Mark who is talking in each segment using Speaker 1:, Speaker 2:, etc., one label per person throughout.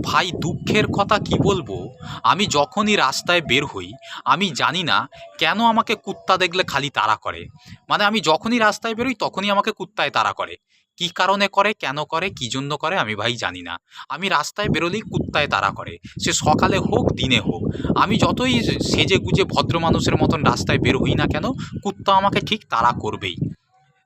Speaker 1: ভাই দুঃখের কথা কি বলবো, আমি যখনই রাস্তায় বের হই আমি জানি না কেন আমাকে কুত্তা দেখলে খালি তাড়া করে। মানে আমি যখনই রাস্তায় বেরোই তখনই আমাকে কুত্তায় তাড়া করে। কি কারণে করে, কেন করে, কি জন্য করে আমি ভাই জানি না। আমি রাস্তায় বেরোলেই কুত্তায় তাড়া করে, সে সকালে হোক দিনে হোক। আমি যতই সেজে গুজে ভদ্র মানুষের মতন রাস্তায় বের হই না কেন, কুত্তা আমাকে ঠিক তাড়া করবেই।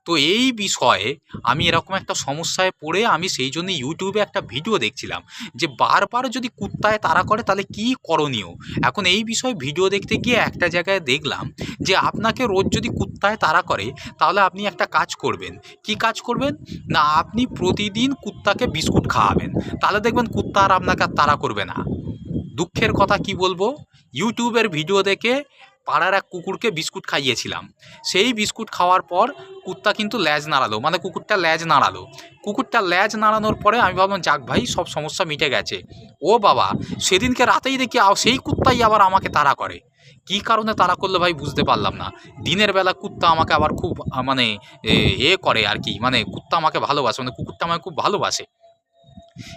Speaker 1: তো এই বিষয়ে আমি এরকম একটা সমস্যায় পড়ে আমি সেই জন্য ইউটিউবে একটা ভিডিও দেখছিলাম যে বারবার যদি কুত্তায় তাড়া করে তাহলে কী করণীয়। এখন এই বিষয়ে ভিডিও দেখতে গিয়ে একটা জায়গায় দেখলাম যে আপনাকে রোজ যদি কুত্তায় তাড়া করে তাহলে আপনি একটা কাজ করবেন। কি কাজ করবেন? না, আপনি প্রতিদিন কুত্তাকে বিস্কুট খাওয়াবেন। তাহলে দেখবেন কুত্তা আর আপনাকে আর তাড়া করবে না। দুঃখের কথা কি বলবো, ইউটিউবের ভিডিও দেখে পাড়ার এক কুকুরকে বিস্কুট খাইয়েছিলাম। সেই বিস্কুট খাওয়ার পর কুত্তা কিন্তু ল্যাজ নাড়ালো, মানে কুকুরটা ল্যাজ নাড়ালো। কুকুরটা ল্যাজ নাড়ানোর পরে আমি ভাবলাম যাক ভাই সব সমস্যা মিটে গেছে। ও বাবা, সেদিনকে রাতেই দেখি সেই কুত্তাই আবার আমাকে তাড়া করে। কী কারণে তাড়া করলো ভাই বুঝতে পারলাম না। দিনের বেলা কুত্তা আমাকে আবার খুব মানে করে আর কি, মানে কুত্তা আমাকে ভালোবাসে, মানে কুকুরটা আমাকে খুব ভালোবাসে।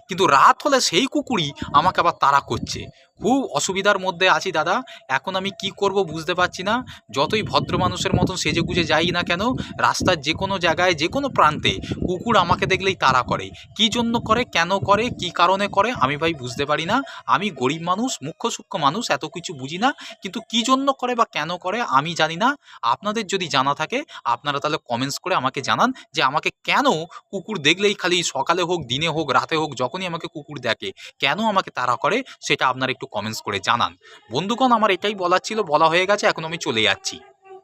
Speaker 1: কিন্তু রাত হলে সেই কুকুরই আমাকে আবার তাড়া করছে। খুব অসুবিধার মধ্যে আছি দাদা। এখন আমি কি করব বুঝতে পারছি না। যতই ভদ্র মানুষের মতন সেজেগুজে যাই না কেন, রাস্তার যে কোনো জায়গায় যে কোনো প্রান্তে কুকুর আমাকে দেখলেই তাড়া করে। কী জন্য করে, কেন করে, কী কারণে করে আমি ভাই বুঝতে পারি না। আমি গরিব মানুষ, মুখ্য সূক্ষ্ম মানুষ, এত কিছু বুঝি না। কিন্তু কী জন্য করে বা কেন করে আমি জানি না। আপনাদের যদি জানা থাকে আপনারা তাহলে কমেন্টস করে আমাকে জানান যে আমাকে কেন কুকুর দেখলেই খালি সকালে হোক, দিনে হোক, রাতে হোক, যখনই আমাকে কুকুর দেখে কেন আমাকে তাড়া করে, সেটা আপনারা একটু কমেন্টস করে জানান। বন্ধুগণ, আমার এটাই বলার ছিল, বলা হয়ে গেছে, এখন আমি চলে যাচ্ছি।